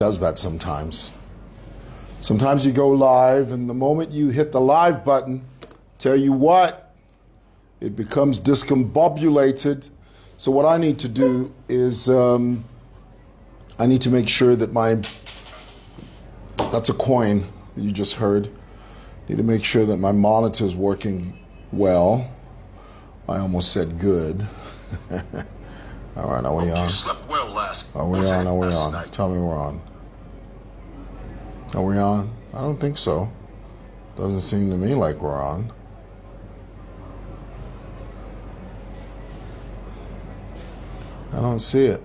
Does that sometimes. Sometimes you go live, and the moment you hit the live button, tell you what, it becomes discombobulated. So what I need to do is I need to make sure that that's a coin that you just heard. I need to make sure that my monitor is working well. I almost said good. All right, are we on? You slept well last night. Are we on? Tell me we're on. Are we on? I don't think so. Doesn't seem to me like we're on. I don't see it.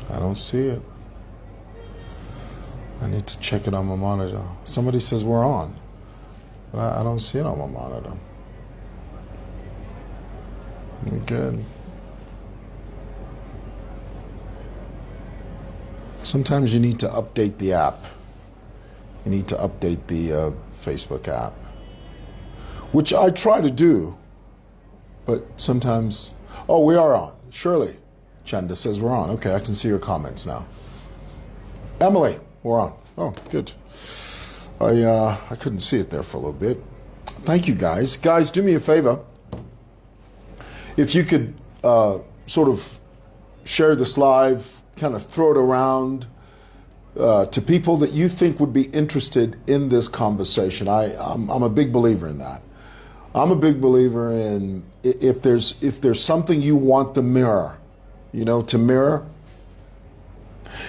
I don't see it. I need to check it on my monitor. Somebody says we're on, but I don't see it on my monitor. Good. Sometimes you need to update the app. You need to update the Facebook app, which I try to do, but sometimes, oh, we are on. Shirley Chanda says we're on. Okay, I can see your comments now. Emily, we're on. Oh, good. I couldn't see it there for a little bit. Thank you, guys. Guys, do me a favor. If you could sort of share this live, kind of throw it around to people that you think would be interested in this conversation. I'm a big believer in that. I'm a big believer in if there's something you want the mirror, to mirror,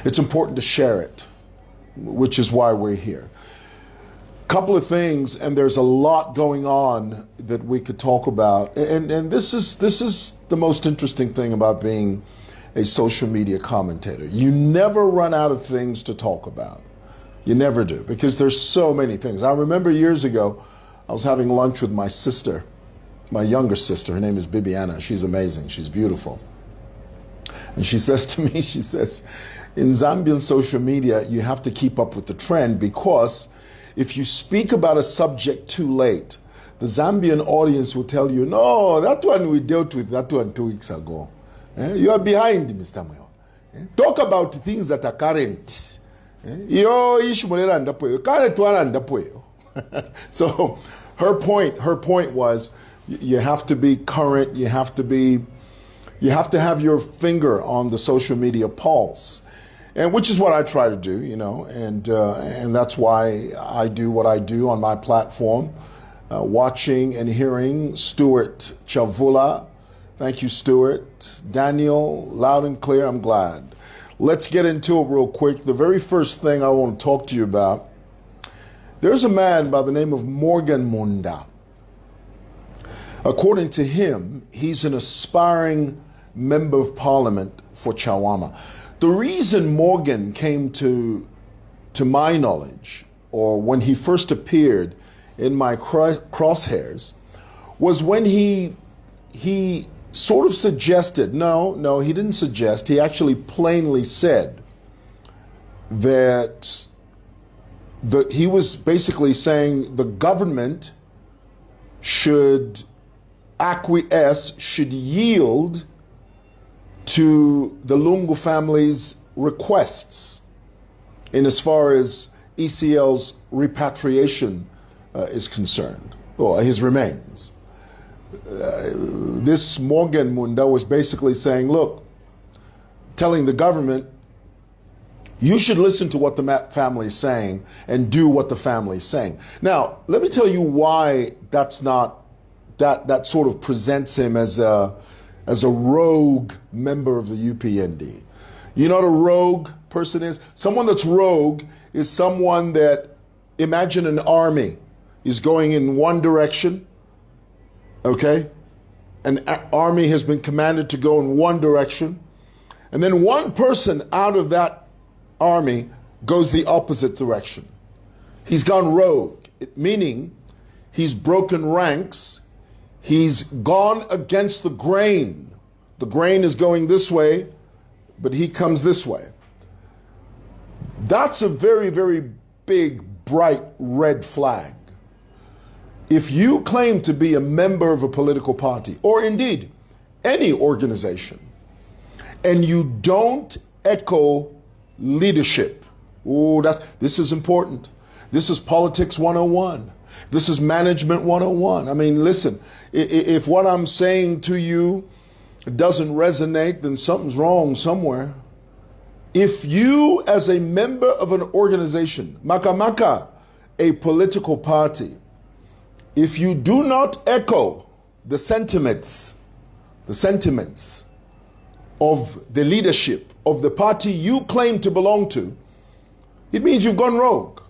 it's important to share it, which is why we're here. Couple of things, and there's a lot going on that we could talk about, and this is the most interesting thing about being a social media commentator. You never run out of things to talk about. You never do, because there's so many things. I remember years ago, I was having lunch with my sister, my younger sister. Her name is Bibiana. She's amazing. She's beautiful. And she says to me, she says, in Zambian social media, you have to keep up with the trend, because if you speak about a subject too late, the Zambian audience will tell you, no, that one we dealt with that one 2 weeks ago. You are behind, Mr. Mwewa. Talk about things that are current. So her point was, you have to be current, you have to have your finger on the social media pulse. And which is what I try to do, and that's why I do what I do on my platform, watching and hearing Stuart Chavula. Thank you, Stuart. Daniel, loud and clear, I'm glad. Let's get into it real quick. The very first thing I want to talk to you about, there's a man by the name of Morgan Munda. According to him, he's an aspiring member of parliament for Chawama. The reason Morgan came to my knowledge, or when he first appeared in my crosshairs, was when he sort of suggested, no, he didn't suggest, he actually plainly said that he was basically saying the government should acquiesce, should yield to the Lungu family's requests in as far as ECL's repatriation is concerned, or his remains. This Morgan Munda was basically saying, look, telling the government, you should listen to what the family is saying and do what the family is saying. Now, let me tell you why that's not, that sort of presents him as a rogue member of the UPND. You know what a rogue person is? Someone that's rogue is someone that, imagine an army is going in one direction, okay? An army has been commanded to go in one direction, and then one person out of that army goes the opposite direction. He's gone rogue, meaning he's broken ranks, he's gone against the grain. The grain is going this way, but he comes this way. That's a very, very big, bright red flag. If you claim to be a member of a political party, or indeed any organization, and you don't echo leadership, this is important. This is politics 101. This is management 101. I mean, listen, if what I'm saying to you doesn't resonate, then something's wrong somewhere. If you, as a member of an organization, makamaka, a political party, if you do not echo the sentiments of the leadership of the party you claim to belong to, it means you've gone rogue.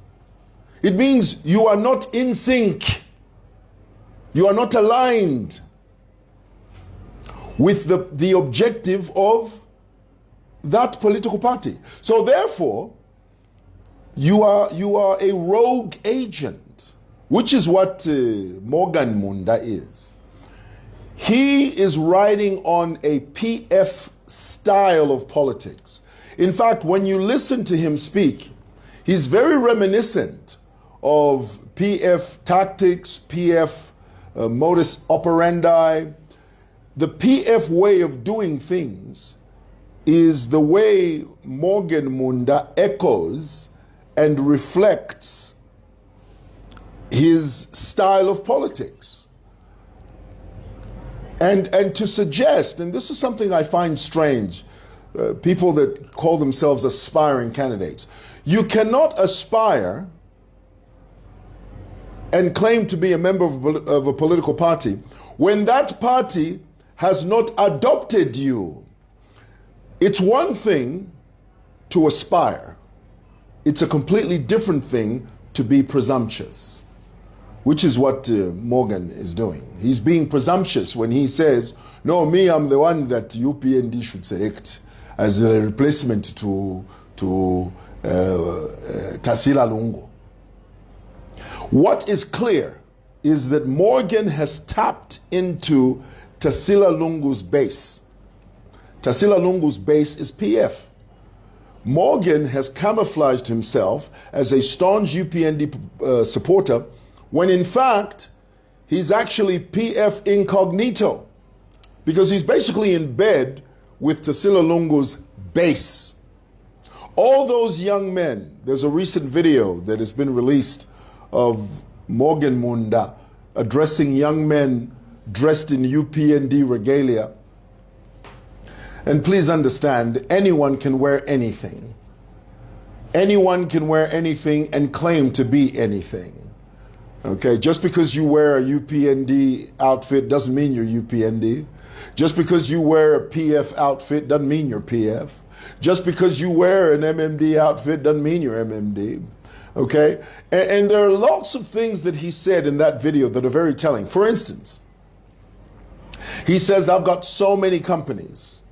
It means you are not in sync. You are not aligned with the objective of that political party. So therefore, you are a rogue agent, which is what Morgan Munda is. He is riding on a PF style of politics. In fact, when you listen to him speak, he's very reminiscent of PF tactics, PF modus operandi. The PF way of doing things is the way Morgan Munda echoes and reflects his style of politics. And to suggest, and this is something I find strange, people that call themselves aspiring candidates, you cannot aspire and claim to be a member of a political party when that party has not adopted you. It's one thing to aspire. It's a completely different thing to be presumptuous, which is what Morgan is doing. He's being presumptuous when he says, no, me, I'm the one that UPND should select as a replacement to Tarsila Lungu. What is clear is that Morgan has tapped into Tarsila Lungu's base. Tarsila Lungu's base is PF. Morgan has camouflaged himself as a staunch UPND supporter when in fact he's actually PF incognito, because he's basically in bed with Tarsila Lungu's base. All those young men, there's a recent video that has been released of Morgan Munda addressing young men dressed in UPND regalia. And please understand, anyone can wear anything. Anyone can wear anything and claim to be anything. Okay, just because you wear a UPND outfit doesn't mean you're UPND. Just because you wear a PF outfit doesn't mean you're PF. Just because you wear an MMD outfit doesn't mean you're MMD. Okay, and there are lots of things that he said in that video that are very telling. For instance, he says, I've got so many companies.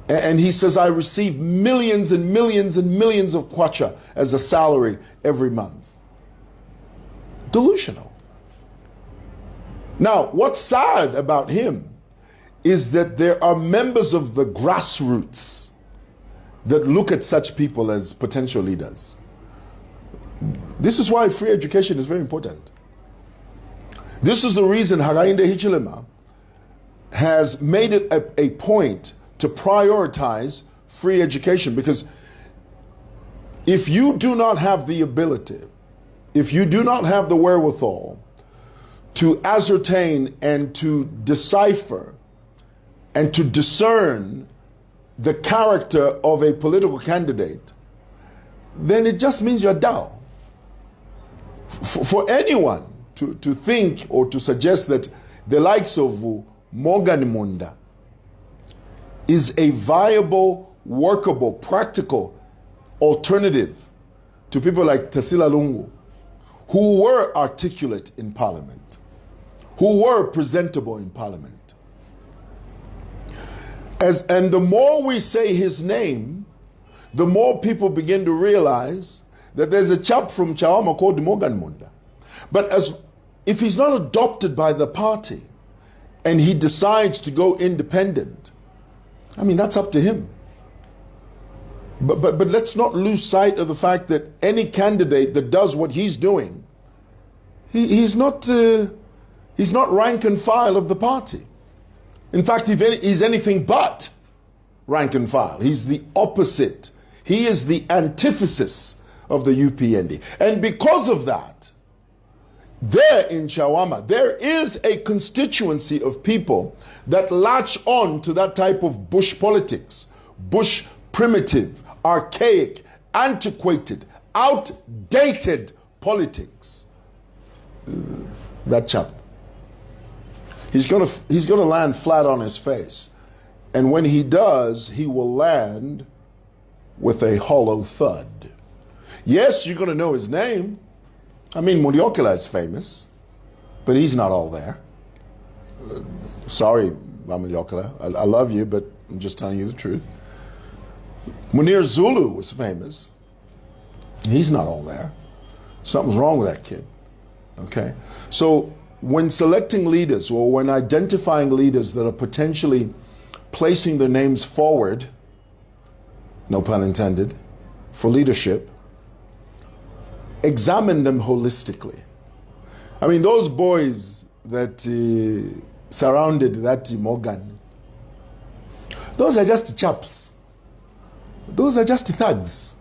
And he says, I receive millions and millions and millions of kwacha as a salary every month. Delusional. Now, what's sad about him is that there are members of the grassroots that look at such people as potential leaders. This is why free education is very important. This is the reason Hakainde Hichilema has made it a point to prioritize free education, because if you do not have the ability, if you do not have the wherewithal to ascertain and to decipher and to discern the character of a political candidate, then it just means you're dull. For anyone to think or to suggest that the likes of Morgan Munda is a viable, workable, practical alternative to people like Tarsila Lungu, who were articulate in Parliament, who were presentable in Parliament. And the more we say his name, the more people begin to realize that there's a chap from Chawama called Morgan Munda. But if he's not adopted by the party and he decides to go independent, I mean, that's up to him. But let's not lose sight of the fact that any candidate that does what he's doing, he's not rank and file of the party. In fact, he's anything but rank and file. He's the opposite. He is the antithesis of the UPND. And because of that, there in Chawama, there is a constituency of people that latch on to that type of bush politics, bush primitive, archaic, antiquated, outdated politics. That chap, he's gonna land flat on his face. And when he does, he will land with a hollow thud. Yes, you're gonna know his name. I mean, Muliokela is famous, but he's not all there. Sorry, Muliokela, I love you, but I'm just telling you the truth. Munir Zulu was famous. He's not all there. Something's wrong with that kid, okay? So when selecting leaders or when identifying leaders that are potentially placing their names forward, no pun intended, for leadership, examine them holistically. I mean, those boys that surrounded that Morgan, those are just chaps. Those are just thugs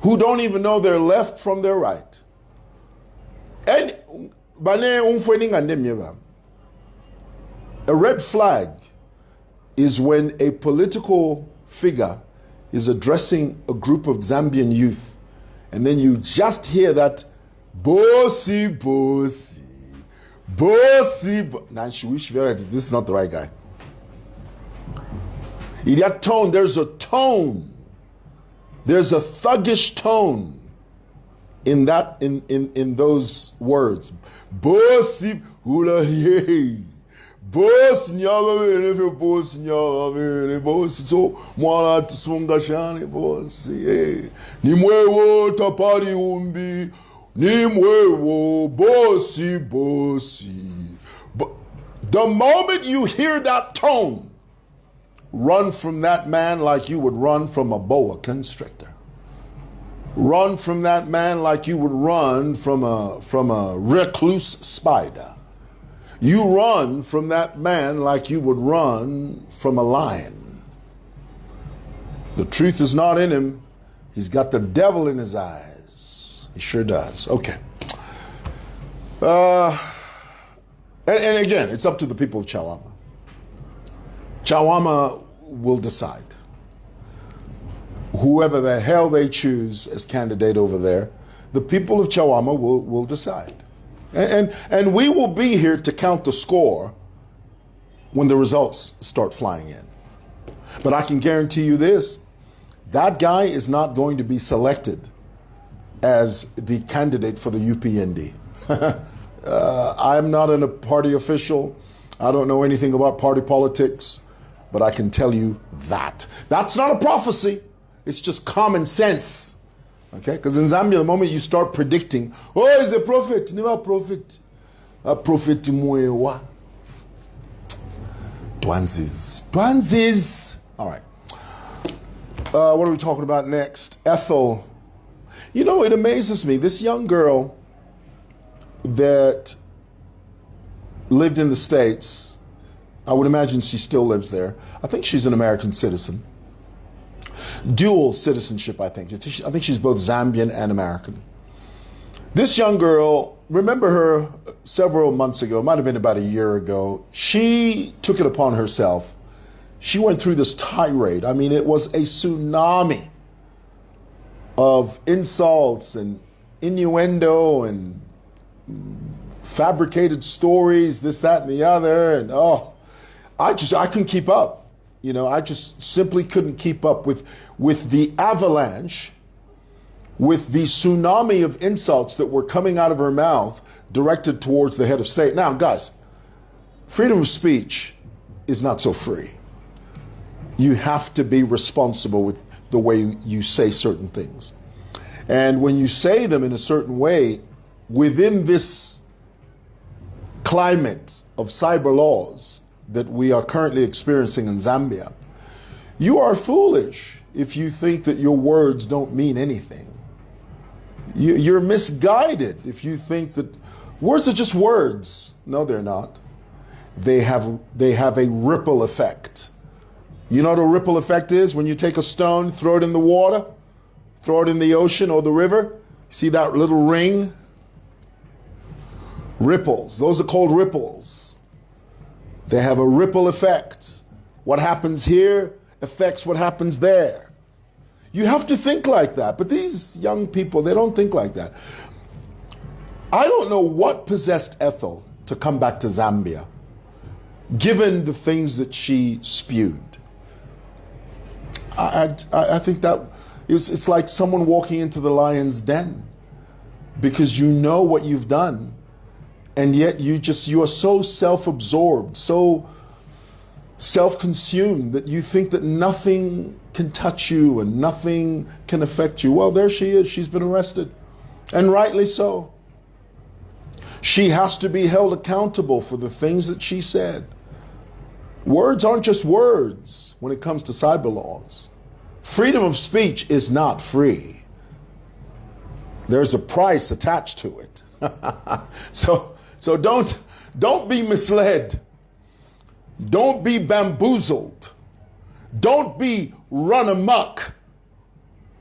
who don't even know their left from their right. And a red flag is when a political figure is addressing a group of Zambian youth, and then you just hear that bossy, bossy, bossy. Now, this is not the right guy. In that tone, there's a tone. There's a thuggish tone in that in those words. Bossy, hula yay. Boss nyaba boss nyaba boss so mwana tsunga shani boss ni mwewo tapari umbi ni mwewo bossy bossy. But the moment you hear that tone, run from that man like you would run from a boa constrictor. Run from that man like you would run from a recluse spider. You run from that man like you would run from a lion. The truth is not in him. He's got the devil in his eyes. He sure does. Okay. And again, it's up to the people of Chawama. Chawama will decide. Whoever the hell they choose as candidate over there, the people of Chawama will decide. And we will be here to count the score when the results start flying in. But I can guarantee you this, that guy is not going to be selected as the candidate for the UPND. I'm not a party official. I don't know anything about party politics, but I can tell you that. That's not a prophecy. It's just common sense. Okay, because in Zambia, the moment you start predicting, oh, he's a prophet, never a prophet. A prophet mwewa. Dwanzis. All right. What are we talking about next? Ethel. You know, it amazes me. This young girl that lived in the States, I would imagine she still lives there. I think she's an American citizen. Dual citizenship, I think. I think she's both Zambian and American. This young girl, remember her several months ago, it might have been about a year ago, she took it upon herself. She went through this tirade. I mean, it was a tsunami of insults and innuendo and fabricated stories, this, that, and the other. And I couldn't keep up. You know, I just simply couldn't keep up with the avalanche, with the tsunami of insults that were coming out of her mouth directed towards the head of state. Now, guys, freedom of speech is not so free. You have to be responsible with the way you say certain things. And when you say them in a certain way, within this climate of cyber laws that we are currently experiencing in Zambia, you are foolish if you think that your words don't mean anything. You're misguided if you think that words are just words. No, they're not. They have a ripple effect. You know what a ripple effect is? When you take a stone, throw it in the water, throw it in the ocean or the river, see that little ring? Ripples. Those are called ripples. They have a ripple effect. What happens here affects what happens there. You have to think like that. But these young people, they don't think like that. I don't know what possessed Ethel to come back to Zambia, given the things that she spewed. I think that it's like someone walking into the lion's den, because you know what you've done, and yet you are so self-absorbed, so self-consumed, that you think that nothing can touch you and nothing can affect you. Well, there she is. She's been arrested, and rightly so. She has to be held accountable for the things that she said. Words aren't just words when it comes to cyber laws. Freedom of speech is not free. There's a price attached to it. So don't be misled. Don't be bamboozled. Don't be run amok.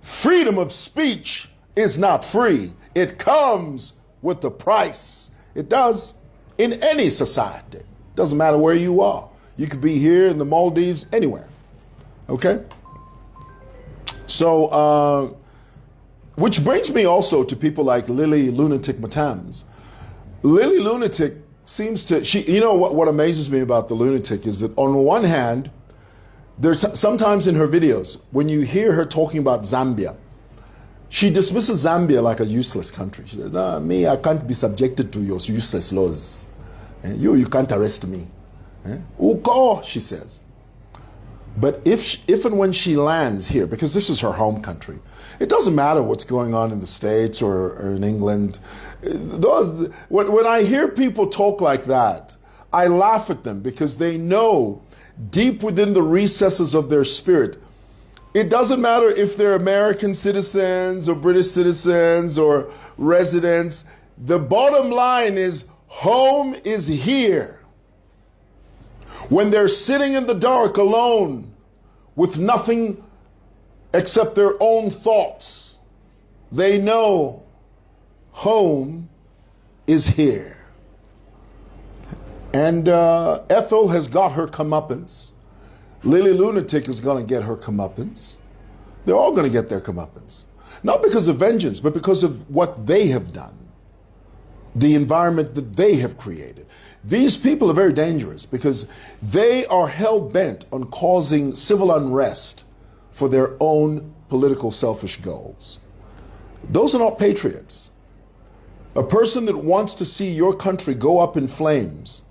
Freedom of speech is not free. It comes with the price. It does in any society. Doesn't matter where you are. You could be here in the Maldives, anywhere. Okay? So, which brings me also to people like Lily Lunatic Matams. Lily Lunatic seems to, you know what amazes me about the Lunatic is that on one hand, there's sometimes in her videos, when you hear her talking about Zambia, she dismisses Zambia like a useless country. She says, "No, me, I can't be subjected to your useless laws. You can't arrest me." Uko, she says. But if and when she lands here, because this is her home country, it doesn't matter what's going on in the States or in England. When I hear people talk like that, I laugh at them, because they know deep within the recesses of their spirit, it doesn't matter if they're American citizens or British citizens or residents. The bottom line is home is here. When they're sitting in the dark alone with nothing except their own thoughts, they know home is here. And Ethel has got her comeuppance. Lily Lunatic is going to get her comeuppance. They're all going to get their comeuppance. Not because of vengeance, but because of what they have done. The environment that they have created. These people are very dangerous because they are hell-bent on causing civil unrest for their own political selfish goals. Those are not patriots. A person that wants to see your country go up in flames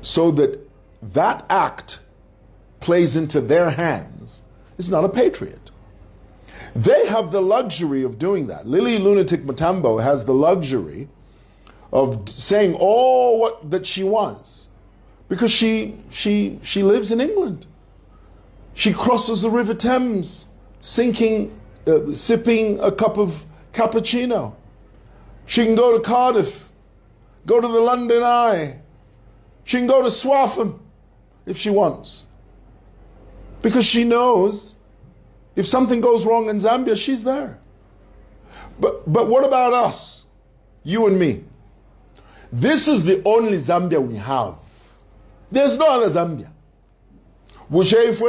so that that act plays into their hands is not a patriot. They have the luxury of doing that. Lily Lunatic Matambo has the luxury of saying all that she wants because she lives in England. She crosses the River Thames, sipping a cup of cappuccino. She can go to Cardiff, go to the London Eye. She can go to Swaffham if she wants. Because she knows if something goes wrong in Zambia, she's there. But what about us? You and me. This is the only Zambia we have. There's no other Zambia. If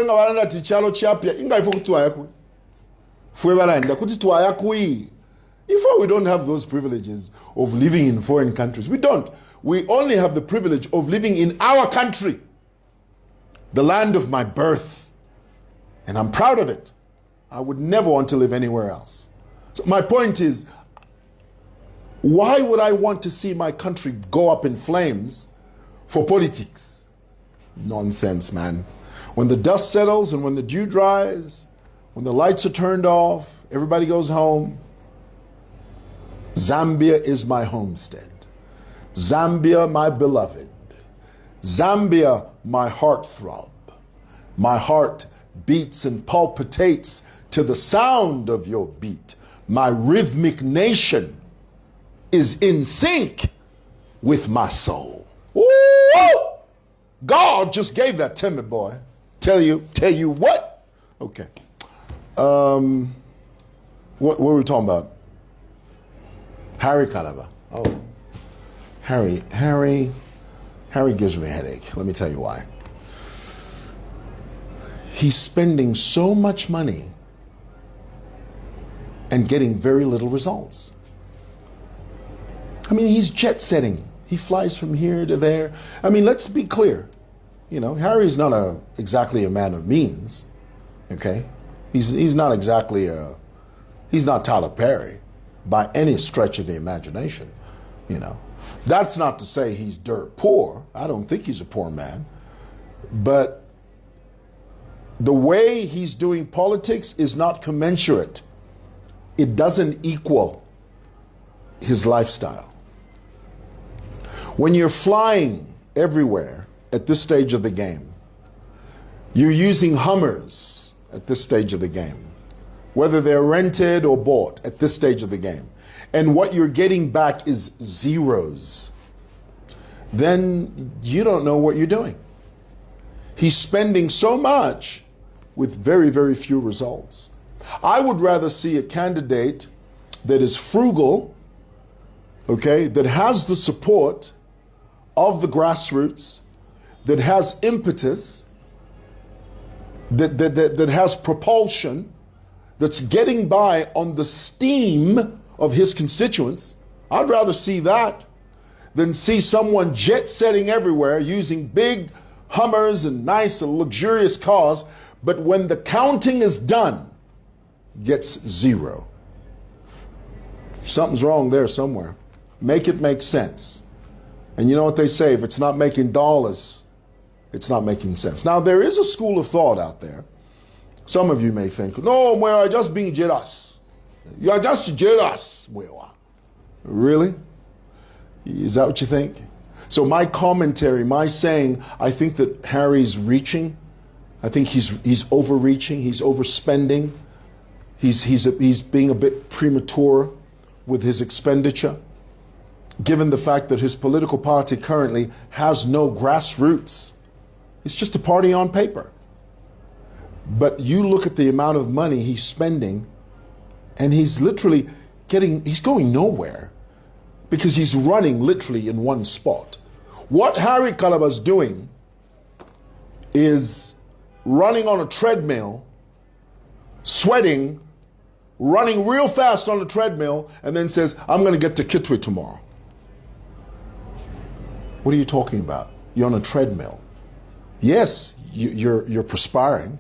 we don't have those privileges of living in foreign countries, we don't. We only have the privilege of living in our country, the land of my birth. And I'm proud of it. I would never want to live anywhere else. So my point is, why would I want to see my country go up in flames for politics? Nonsense, man. When the dust settles and when the dew dries, when the lights are turned off, everybody goes home. Zambia is my homestead. Zambia, my beloved. Zambia, my heartthrob. My heart beats and palpitates to the sound of your beat. My rhythmic nation is in sync with my soul. Ooh! God just gave that to me, boy. Tell you what? Okay. What were we talking about? Harry Kalaba. Oh, Harry gives me a headache. Let me tell you why. He's spending so much money and getting very little results. I mean, he's jet setting. He flies from here to there. I mean, let's be clear. You know, Harry's not exactly a man of means. Okay, he's not exactly he's not Tyler Perry by any stretch of the imagination. You know, that's not to say he's dirt poor. I don't think he's a poor man, but the way he's doing politics is not commensurate. It doesn't equal his lifestyle. When you're flying everywhere at this stage of the game, you're using Hummers at this stage of the game, whether they're rented or bought at this stage of the game, and what you're getting back is zeros, then you don't know what you're doing. He's spending so much with very, very few results. I would rather see a candidate that is frugal, okay, that has the support of the grassroots, that has impetus, that has propulsion, that's getting by on the steam of his constituents. I'd rather see that than see someone jet setting everywhere using big Hummers and nice and luxurious cars, but when the counting is done, gets zero. Something's wrong there somewhere. Make it make sense. And you know what they say, if it's not making dollars, it's not making sense. Now, there is a school of thought out there. Some of you may think, no, mwewa, just being jealous. You're just jealous, mwewa. Really? Is that what you think? So my commentary, my saying, I think that Harry's reaching. I think he's overreaching, he's overspending. He's being a bit premature with his expenditure, given the fact that his political party currently has no grassroots. It's just a party on paper. But you look at the amount of money he's spending, and he's literally he's going nowhere because he's running literally in one spot. What Harry Kalaba's doing is running on a treadmill, sweating, running real fast on the treadmill, and then says, I'm going to get to Kitwe tomorrow. What are you talking about? You're on a treadmill. Yes, you're perspiring.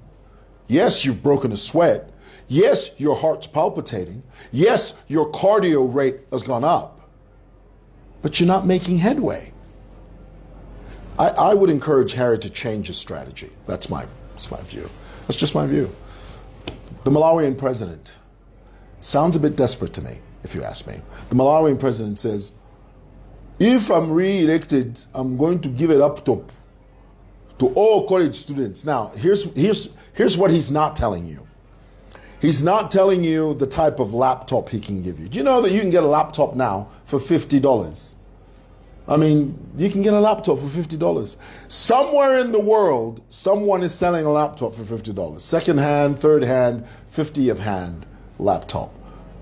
Yes, you've broken a sweat. Yes, your heart's palpitating. Yes, your cardio rate has gone up. But you're not making headway. I would encourage Harry to change his strategy. That's my view. That's just my view. The Malawian president sounds a bit desperate to me, if you ask me. The Malawian president says, if I'm re-elected, I'm going to give a laptop to all college students. Now, here's what he's not telling you. He's not telling you the type of laptop he can give you. Do you know that you can get a laptop now for $50? I mean, you can get a laptop for $50. Somewhere in the world, someone is selling a laptop for $50. Second hand, third hand, 50th hand laptop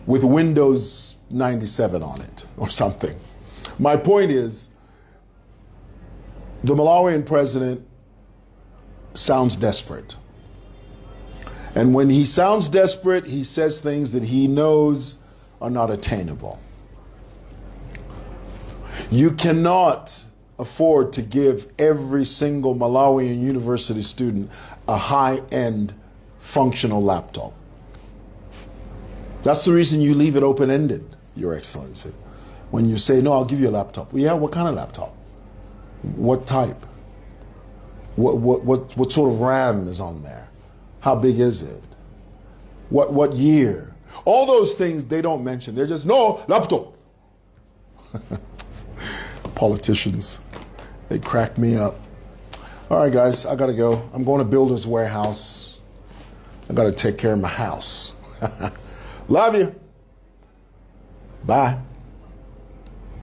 with Windows 97 on it or something. My point is, the Malawian president sounds desperate. And when he sounds desperate, he says things that he knows are not attainable. You cannot afford to give every single Malawian university student a high-end functional laptop. That's the reason you leave it open-ended, Your Excellency. When you say, no, I'll give you a laptop. Well, yeah, what kind of laptop? What type? What sort of RAM is on there? How big is it? What year? All those things they don't mention. They're just, no, laptop. Politicians, they crack me up. All right, guys, I gotta go. I'm going to Builder's Warehouse. I got to take care of my house. Love you. Bye.